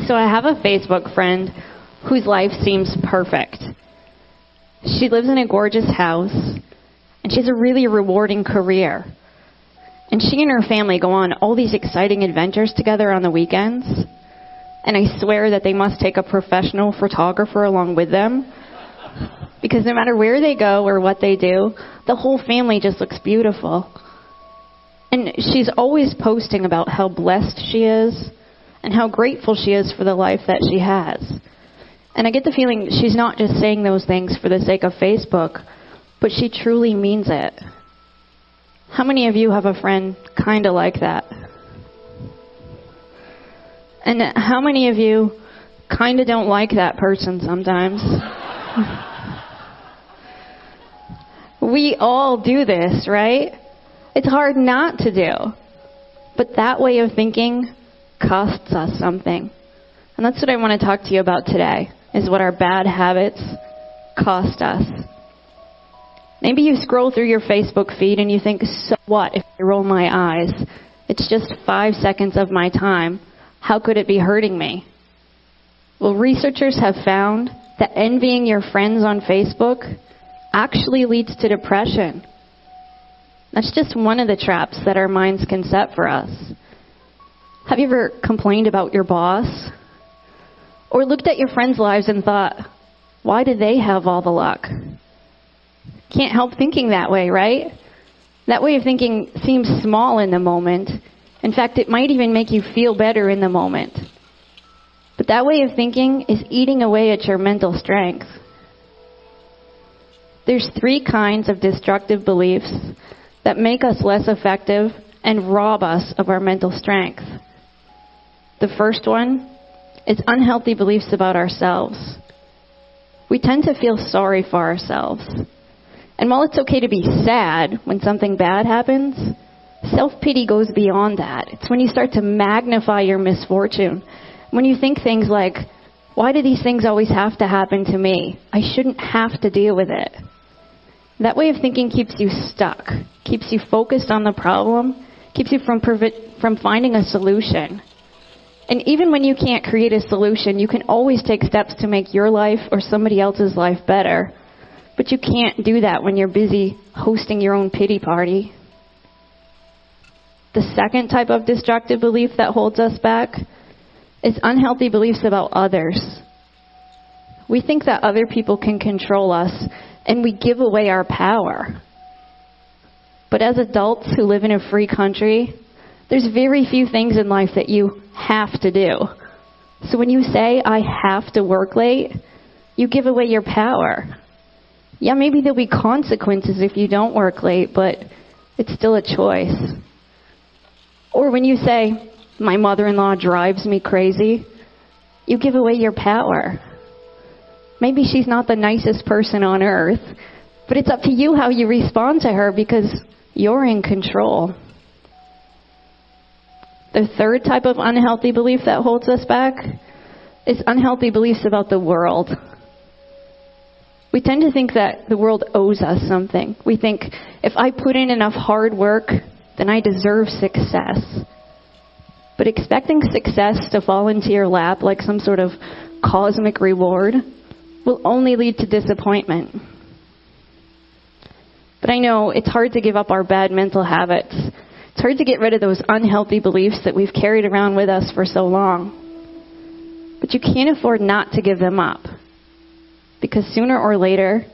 So I have a Facebook friend whose life seems perfect. She lives in a gorgeous house, and she has a really rewarding career. And she and her family go on all these exciting adventures together on the weekends. And I swear that they must take a professional photographer along with them. Because no matter where they go or what they do, the whole family just looks beautiful. And she's always posting about how blessed she is and how grateful she is for the life that she has. And I get the feeling she's not just saying those things for the sake of Facebook, but she truly means it. How many of you have a friend kind of like that? And how many of you kind of don't like that person sometimes? We all do this, right? It's hard not to do. But that way of thinking costs us something. And that's what I want to talk to you about today, is what our bad habits cost us. Maybe you scroll through your Facebook feed and you think, so what if I roll my eyes? It's just 5 seconds of my time. How could it be hurting me? Well, researchers have found that envying your friends on Facebook actually leads to depression. That's just one of the traps that our minds can set for us. Have you ever complained about your boss? Or looked at your friends' lives and thought, why do they have all the luck? Can't help thinking that way, right? That way of thinking seems small in the moment. In fact, it might even make you feel better in the moment. But that way of thinking is eating away at your mental strength. There's 3 kinds of destructive beliefs that make us less effective and rob us of our mental strength. The first one is unhealthy beliefs about ourselves. We tend to feel sorry for ourselves. And while it's okay to be sad when something bad happens, self-pity goes beyond that. It's when you start to magnify your misfortune. When you think things like, why do these things always have to happen to me? I shouldn't have to deal with it. That way of thinking keeps you stuck, keeps you focused on the problem, keeps you from finding a solution. And even when you can't create a solution, you can always take steps to make your life or somebody else's life better. But you can't do that when you're busy hosting your own pity party. The second type of destructive belief that holds us back is unhealthy beliefs about others. We think that other people can control us, and we give away our power. But as adults who live in a free country, there's very few things in life that you have to do. So when you say, I have to work late, you give away your power. Yeah, maybe there'll be consequences if you don't work late, but it's still a choice. Or when you say, my mother-in-law drives me crazy, you give away your power. Maybe she's not the nicest person on earth, but it's up to you how you respond to her because you're in control. The third type of unhealthy belief that holds us back is unhealthy beliefs about the world. We tend to think that the world owes us something. We think, if I put in enough hard work, then I deserve success. But expecting success to fall into your lap like some sort of cosmic reward will only lead to disappointment. But I know it's hard to give up our bad mental habits. It's hard to get rid of those unhealthy beliefs that we've carried around with us for so long. But you can't afford not to give them up. Because sooner or later,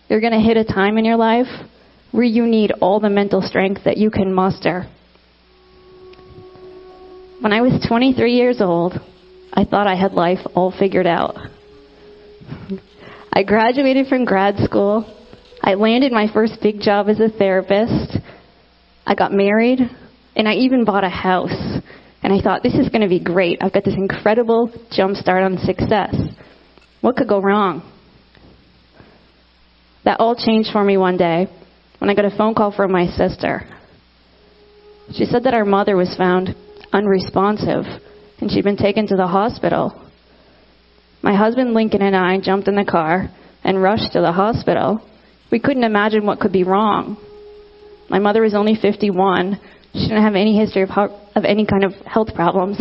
you're going to hit a time in your life where you need all the mental strength that you can muster. When I was 23 years old, I thought I had life all figured out. I graduated from grad school. I landed my first big job as a therapist. I got married, and I even bought a house. And I thought, this is going to be great. I've got this incredible jump start on success. What could go wrong? That all changed for me one day when I got a phone call from my sister. She said that our mother was found unresponsive, and she'd been taken to the hospital. My husband Lincoln and I jumped in the car and rushed to the hospital. We couldn't imagine what could be wrong. My mother was only 51. She didn't have any history of any kind of health problems.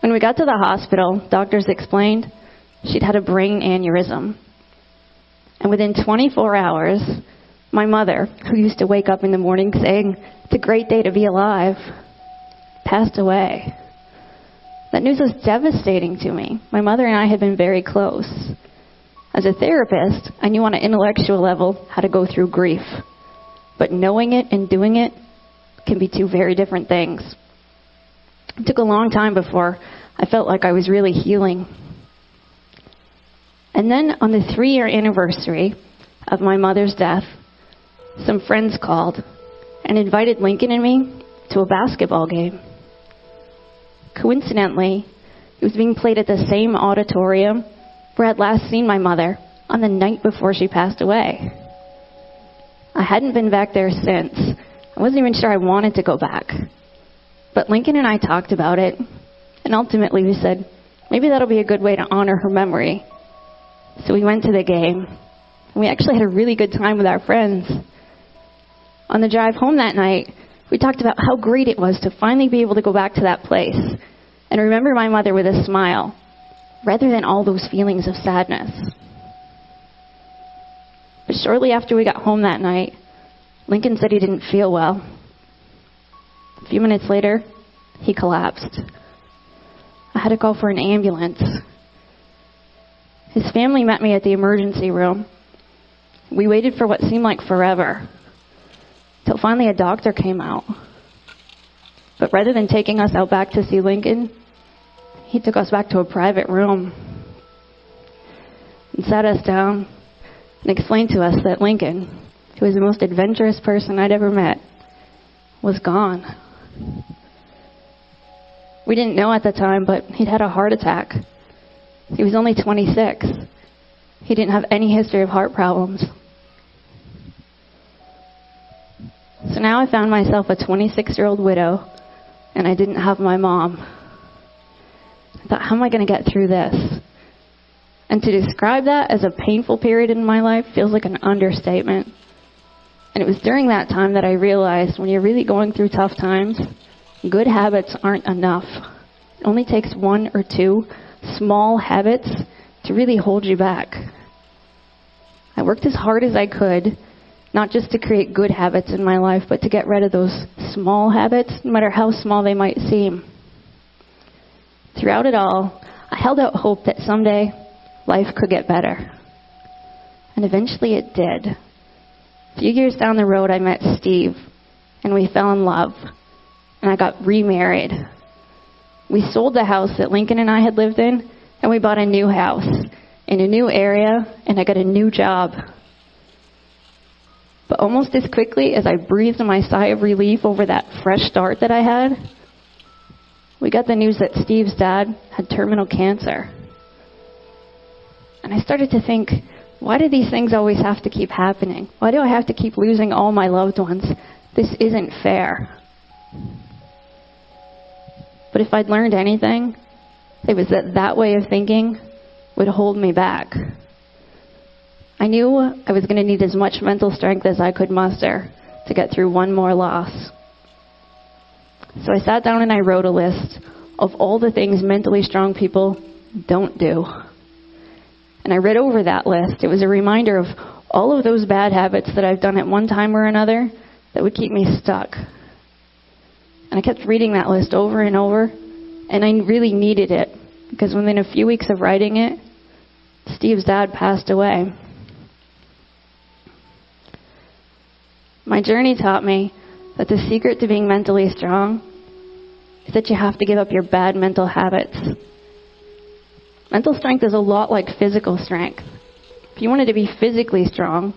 When we got to the hospital, doctors explained she'd had a brain aneurysm. And within 24 hours, my mother, who used to wake up in the morning saying, "It's a great day to be alive," passed away. That news was devastating to me. My mother and I had been very close. As a therapist, I knew on an intellectual level how to go through grief. But knowing it and doing it can be two very different things. It took a long time before I felt like I was really healing. And then on the 3-year anniversary of my mother's death, some friends called and invited Lincoln and me to a basketball game. Coincidentally, it was being played at the same auditorium where I'd last seen my mother on the night before she passed away. I hadn't been back there since. I wasn't even sure I wanted to go back. But Lincoln and I talked about it, and ultimately we said, maybe that'll be a good way to honor her memory. So we went to the game, and we actually had a really good time with our friends. On the drive home that night, we talked about how great it was to finally be able to go back to that place and remember my mother with a smile, rather than all those feelings of sadness. But shortly after we got home that night, Lincoln said he didn't feel well. A few minutes later, he collapsed. I had to call for an ambulance. His family met me at the emergency room. We waited for what seemed like forever, till finally a doctor came out. But rather than taking us out back to see Lincoln, he took us back to a private room and sat us down and explained to us that Lincoln, who was the most adventurous person I'd ever met, was gone. We didn't know at the time, but he'd had a heart attack. He was only 26. He didn't have any history of heart problems. So now I found myself a 26-year-old widow, and I didn't have my mom. I thought, how am I going to get through this? And to describe that as a painful period in my life feels like an understatement. And it was during that time that I realized when you're really going through tough times, good habits aren't enough. It only takes 1 or 2 small habits to really hold you back. I worked as hard as I could, not just to create good habits in my life, but to get rid of those small habits, no matter how small they might seem. Throughout it all, I held out hope that someday life could get better. And eventually it did. A few years down the road, I met Steve, and we fell in love, and I got remarried. We sold the house that Lincoln and I had lived in, and we bought a new house in a new area, and I got a new job. But almost as quickly as I breathed my sigh of relief over that fresh start that I had, we got the news that Steve's dad had terminal cancer. And I started to think, why do these things always have to keep happening? Why do I have to keep losing all my loved ones? This isn't fair. But if I'd learned anything, it was that that way of thinking would hold me back. I knew I was going to need as much mental strength as I could muster to get through one more loss. So I sat down and I wrote a list of all the things mentally strong people don't do. And I read over that list. It was a reminder of all of those bad habits that I've done at one time or another that would keep me stuck. And I kept reading that list over and over, and I really needed it, because within a few weeks of writing it, Steve's dad passed away. My journey taught me that the secret to being mentally strong is that you have to give up your bad mental habits. Mental strength is a lot like physical strength. If you wanted to be physically strong,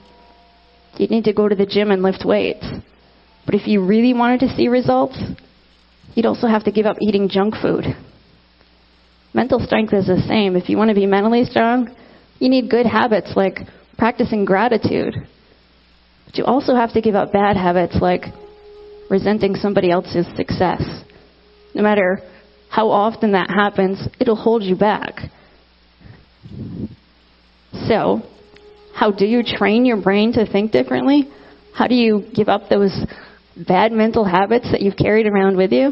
you'd need to go to the gym and lift weights. But if you really wanted to see results, you'd also have to give up eating junk food. Mental strength is the same. If you want to be mentally strong, you need good habits like practicing gratitude. But you also have to give up bad habits like resenting somebody else's success. No matter how often that happens, it'll hold you back. So, how do you train your brain to think differently? How do you give up those bad mental habits that you've carried around with you?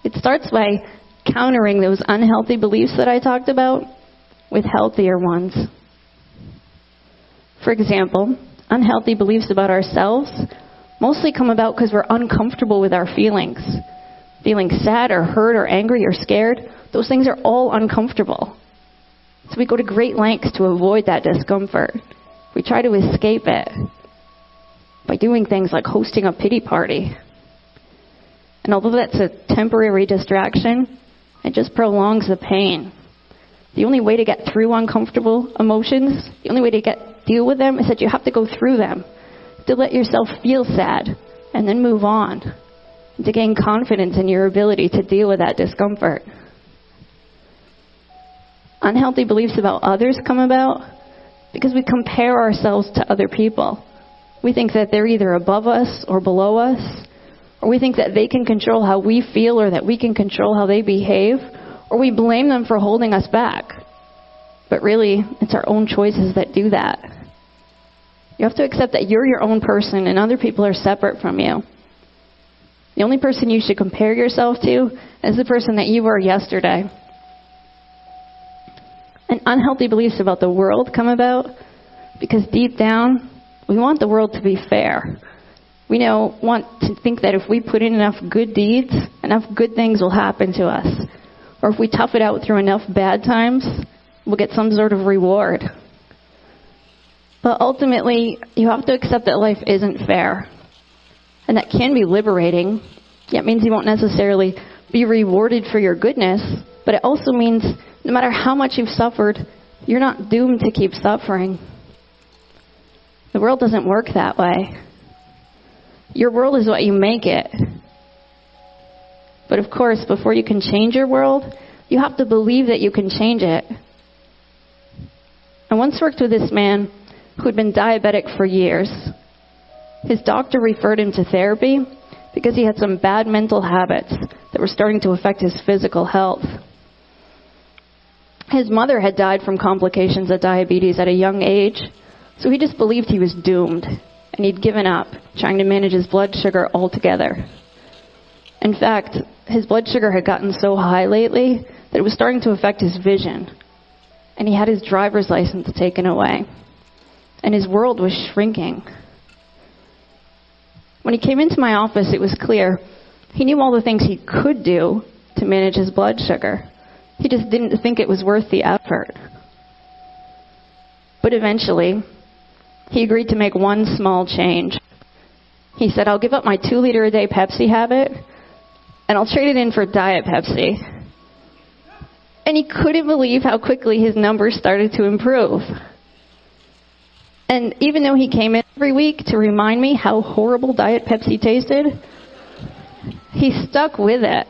It starts by countering those unhealthy beliefs that I talked about with healthier ones. For example, unhealthy beliefs about ourselves mostly come about because we're uncomfortable with our feelings. Feeling sad or hurt or angry or scared, those things are all uncomfortable. So we go to great lengths to avoid that discomfort. We try to escape it by doing things like hosting a pity party. And although that's a temporary distraction, it just prolongs the pain. The only way to get through uncomfortable emotions, the only way to deal with them, is that you have to go through them. You have to let yourself feel sad and then move on, and to gain confidence in your ability to deal with that discomfort. Unhealthy beliefs about others come about because we compare ourselves to other people. We think that they're either above us or below us, or we think that they can control how we feel or that we can control how they behave, or we blame them for holding us back. But really, it's our own choices that do that. You have to accept that you're your own person and other people are separate from you. The only person you should compare yourself to is the person that you were yesterday. And unhealthy beliefs about the world come about because deep down, we want the world to be fair. We want to think that if we put in enough good deeds, enough good things will happen to us. Or if we tough it out through enough bad times, we'll get some sort of reward. But ultimately, you have to accept that life isn't fair. And that can be liberating. It means you won't necessarily be rewarded for your goodness, but it also means no matter how much you've suffered, you're not doomed to keep suffering. The world doesn't work that way. Your world is what you make it. But of course, before you can change your world, you have to believe that you can change it. I once worked with this man who had been diabetic for years. His doctor referred him to therapy because he had some bad mental habits that were starting to affect his physical health. His mother had died from complications of diabetes at a young age, so he just believed he was doomed, and he'd given up trying to manage his blood sugar altogether. In fact, his blood sugar had gotten so high lately that it was starting to affect his vision, and he had his driver's license taken away, and his world was shrinking. When he came into my office, it was clear he knew all the things he could do to manage his blood sugar. He just didn't think it was worth the effort. But eventually, he agreed to make one small change. He said, I'll give up my 2-liter-a-day Pepsi habit, and I'll trade it in for Diet Pepsi. And he couldn't believe how quickly his numbers started to improve. And even though he came in every week to remind me how horrible Diet Pepsi tasted, he stuck with it.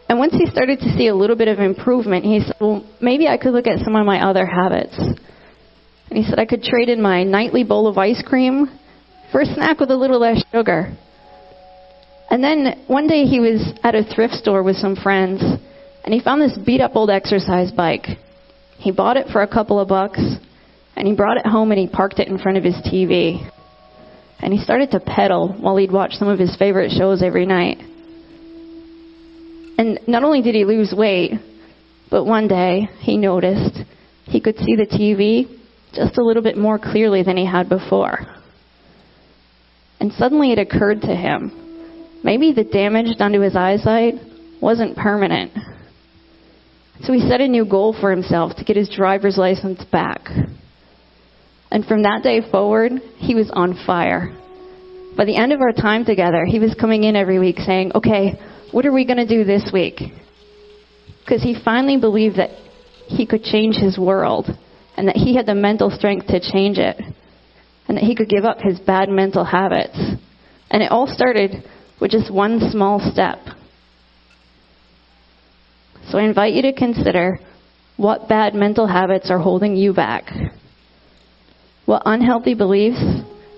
And once he started to see a little bit of improvement, he said, well, maybe I could look at some of my other habits. And he said I could trade in my nightly bowl of ice cream for a snack with a little less sugar. And then one day he was at a thrift store with some friends, and he found this beat-up old exercise bike. He bought it for a couple of bucks, and he brought it home and he parked it in front of his TV. And he started to pedal while he'd watch some of his favorite shows every night. And not only did he lose weight, but one day he noticed he could see the TV just a little bit more clearly than he had before. And suddenly it occurred to him, maybe the damage done to his eyesight wasn't permanent. So he set a new goal for himself to get his driver's license back. And from that day forward, he was on fire. By the end of our time together, he was coming in every week saying, okay, what are we going to do this week? Because he finally believed that he could change his world and that he had the mental strength to change it and that he could give up his bad mental habits. And it all started with just one small step. So I invite you to consider what bad mental habits are holding you back. What unhealthy beliefs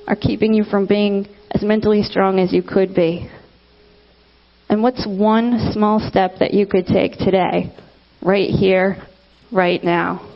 are keeping you from being as mentally strong as you could be? And what's one small step that you could take today, right here, right now?